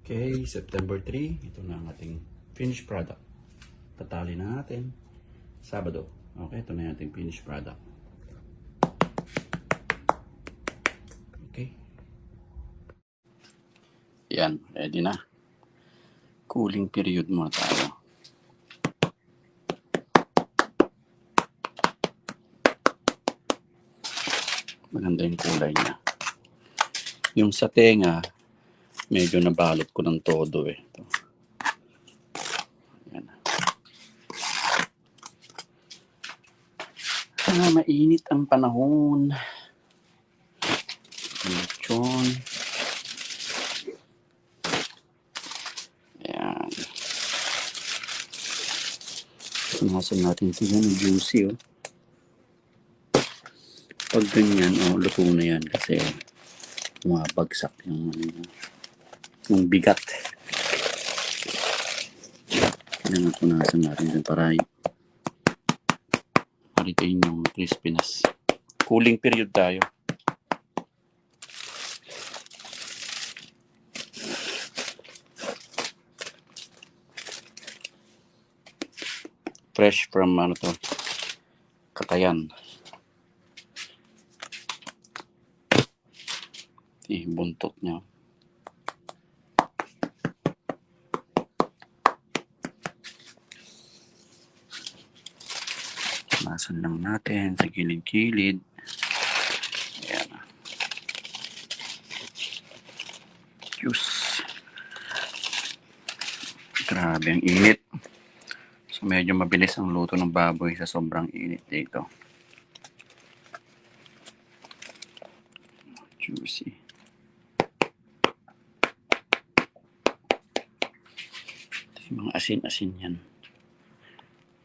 Okay, September 3, ito na ang ating finished product. Tatali na natin. Sabado. Okay, ito na yung ating finished product. Okay. Yan, ready na. Cooling period muna tayo. Maganda yung kulay niya. Yung sa tenga, medyo nabalot ko ng todo eh. Ito. Yan. Mainit ang panahon. Lechon. Yan. Punasan natin ito yan. Juicy oh. Pag ganyan, luto na yan kasi bumabagsak yung bigat. Yan ang punasan natin para ma-retain yung crispiness. Cooling period tayo. Fresh from Kakayan. Buntot niya. Masan lang natin sa gilid-gilid. Ayan. Juice. Grabe ang init. So medyo mabilis ang luto ng baboy sa sobrang init dito. Juicy. Mga asin-asin yan.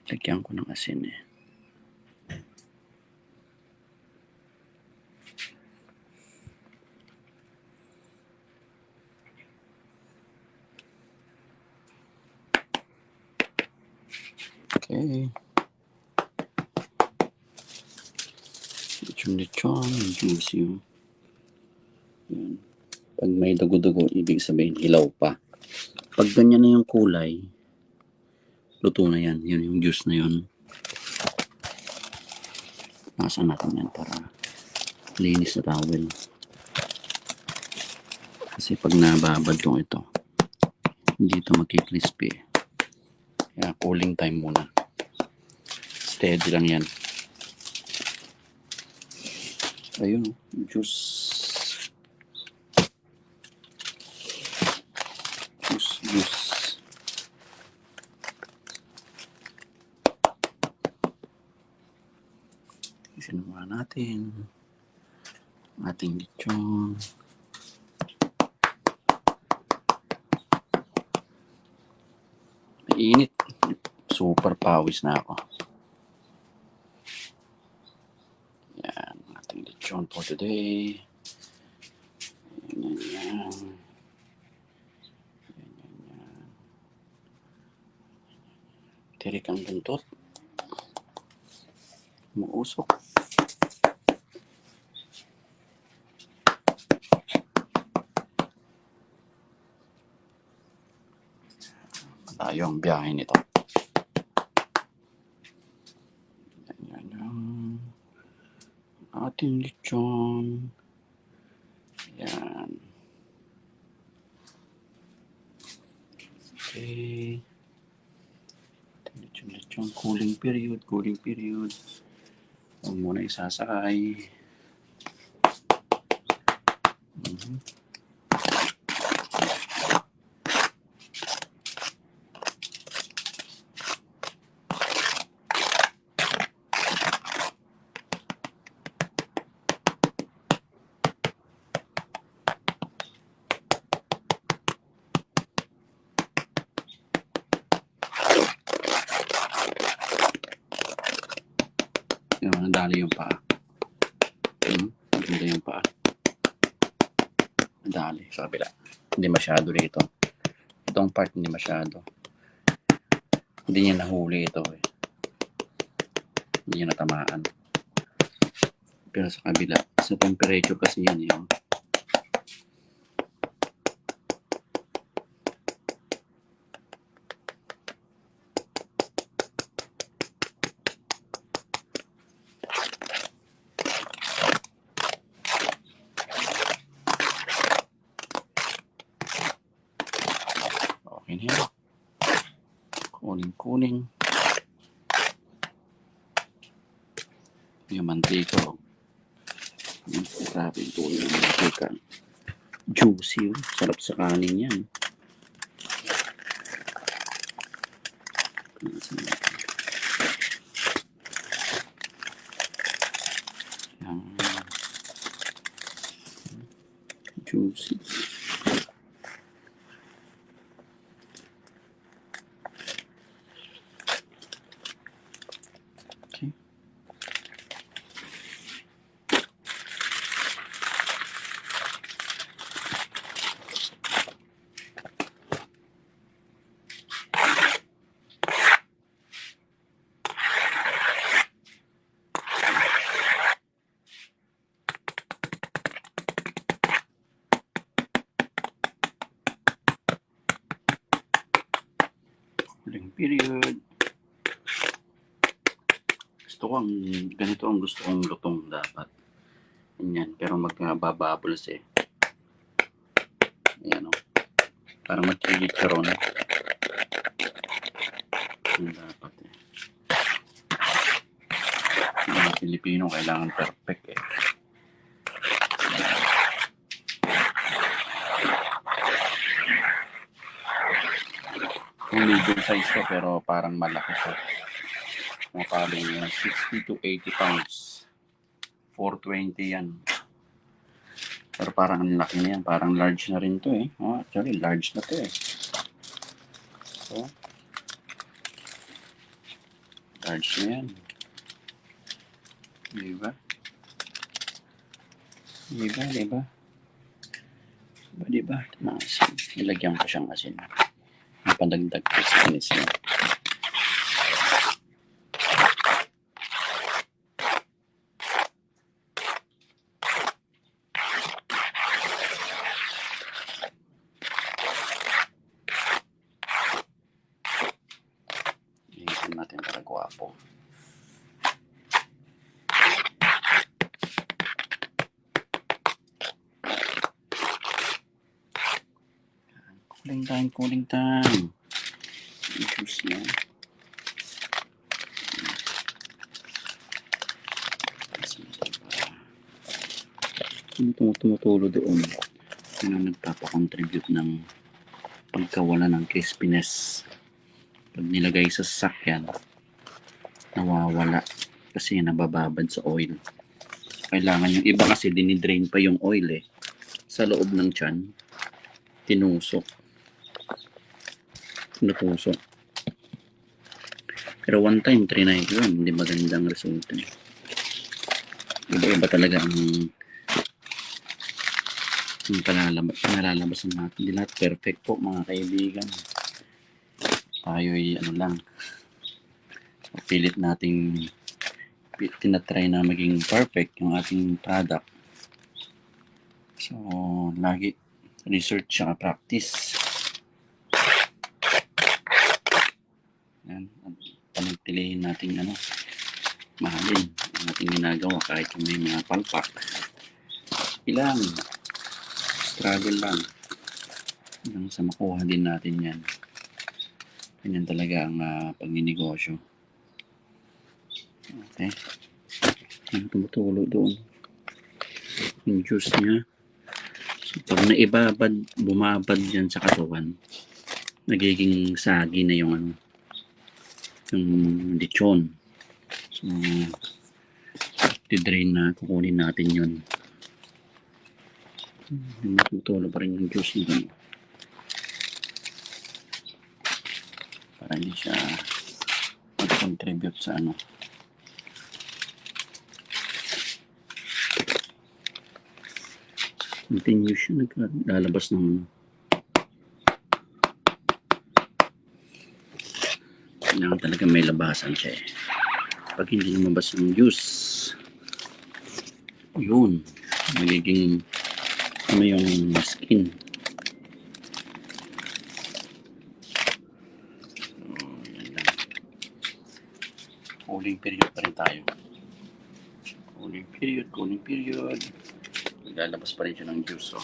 Lagyan ko ng asin eh. Okay. Lechon, juicy. Yan. Pag may dugo-dugo, ibig sabihin hilaw pa. Pag ganyan na yung kulay, luto na yan. Yun yung juice na yun. Nasa natin yan para linis na towel. Kasi pag nababad ko ito, hindi ito magkikrispy. Kaya cooling time muna. Steady lang yan. Ayun, juice. Juice. Isinuha natin ating lechon. Mainit. Super pawis na ako. Yan, ating lechon for today. Yan. Tirik ang buntot. Muusok. Tayo ang biyahe nito. Yan ang ating lechon. Yan. Okay. Lechon, cooling period. Huwag muna isasakay. Nadali yung paa. Maganda yung paa. Nadali sa kabila. Hindi masyado rito. Itong part hindi masyado. Hindi niya nahuli ito eh. Hindi niya natamaan. Pero sa kabila, sa temperature kasi yan yung Okay na yan. Kuning-kuning. Yung mantika. Grabe yung tuloy ng mantika. Juicy. Sarap sa kanin yan. Juicy. Okay. Huling period. Ganito ang gusto kong lutong dapat. Ganyan, pero magbabubbles eh. Ayan o. Parang magkikikaroon. Ang dapat eh. Mga Pilipino kailangan perfect eh. Yung medium size ko pero parang malaki siya. Makaling 60 to 80 pounds. 420 yan. Pero parang ang laki na yan. Parang large na rin to eh. Oh, actually, large na to eh. So, large na yan. Diba? Diba? Diba? Diba? Diba? Maasin. Nilagyan ko siyang asin. Napadagdag ko sa anis niya. Iisin natin para gwapo. Kuling time. Juice na. Tumutulo doon na nagpapakontribute ng pagkawala ng crispiness. Pag nilagay sa sasakyan, nawawala kasi nabababad sa oil. Kailangan yung iba kasi dinidrain pa yung oil eh. Sa loob ng tiyan, tinusok. Pero one time, trinay ko yun. Hindi magandang resulta. Iba-iba talaga ang nalalabas natin. Hindi lahat perfect po mga kaibigan. Tayo'y ano lang. Pilit nating tinatry na maging perfect yung ating product. So, lagi research at practice. Yan. Panagtilihin natin mahalin ang ating ginagawa kahit yung may mga palpak. Ilang struggle lang hanggang sa makuha din natin yan. Ganyan talaga ang pagninegosyo. Okay. Yan, tumutulo doon yung juice niya. So, pag bumabad yan sa katawan, nagiging sagi na yung yung lechon. So, didrain na, kukunin natin yun. Natutulo pa rin yung juice nito. Para hindi siya mag-contribute sa continuous siya naglalabas ng kailangan talaga may labasan siya eh. Pag hindi lumabas yung juice, yun magiging yung skin. So, yan lang. Cooling period pa rin tayo. Cooling period. Lalabas pa rin siya ng juice.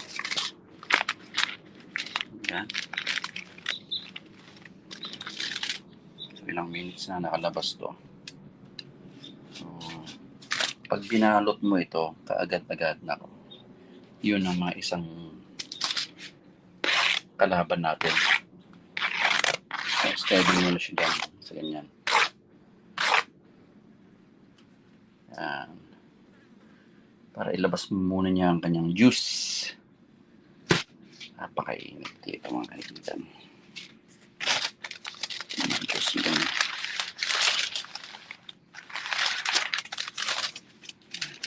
Yan. ilang minutes na nakalabas to. So, pag binalot mo ito, kaagad-agad na yun ang mga isang kalaban natin. So, steady mo na siya dyan sa ganyan. Yan. Para ilabas mo muna niya ang kanyang juice. Napakainit dito mga kaibigan. Juice yan.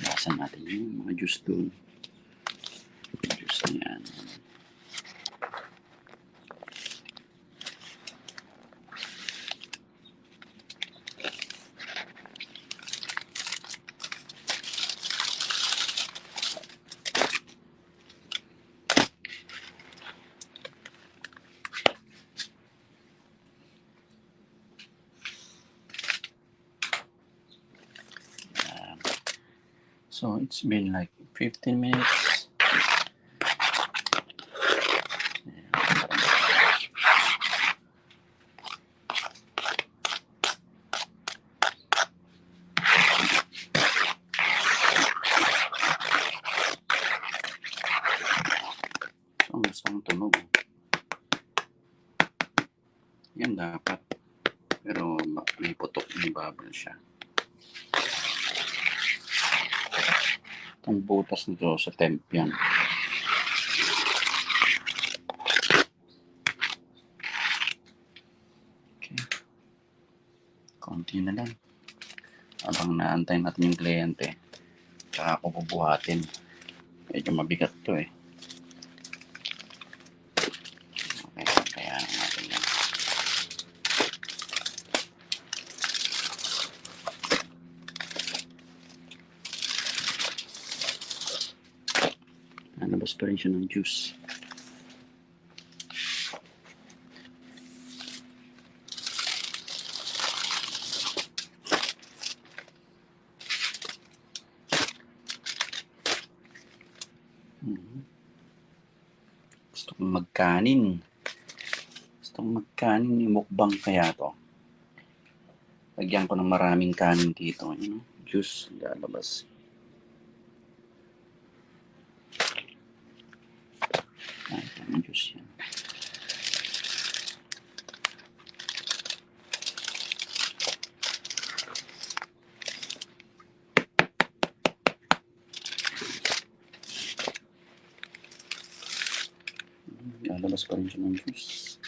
Lasan natin yung mga juice doon. Juice na yan. So it's been like 15 minutes. So gustong tunog. Yan dapat. Pero may putok, may bubble siya. Itong butas nito sa temp yan. Okay. Konti na lang. Habang naantay natin yung kliyente, tsaka ako bubuhatin. Medyo mabigat to eh. Okay, kaya natin yan. Nalabas pa rin siya ng juice. Gusto kong magkanin. Mukbang kaya to. Lagyan ko ng maraming kanin dito. You know? Juice, lalabas. Ay, juice yan. Lalabas pa rin siya ng juice.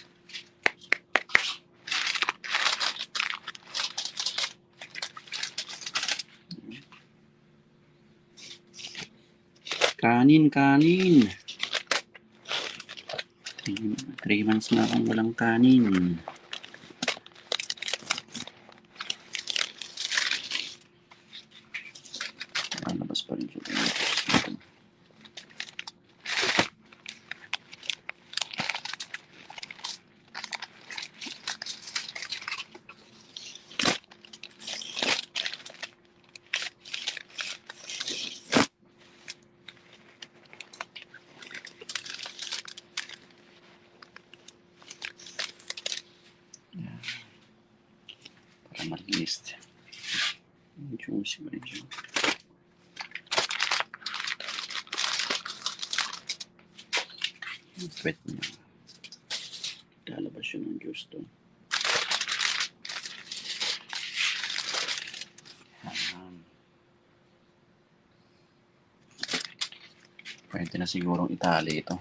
Kanin. 3 months na akong walang kanin. Lalabas pa rin siya. Para malinis. Juicy ba rin siya? Pwede na. Lalabas yun ng juice doon. Pwede na sigurong itali ito.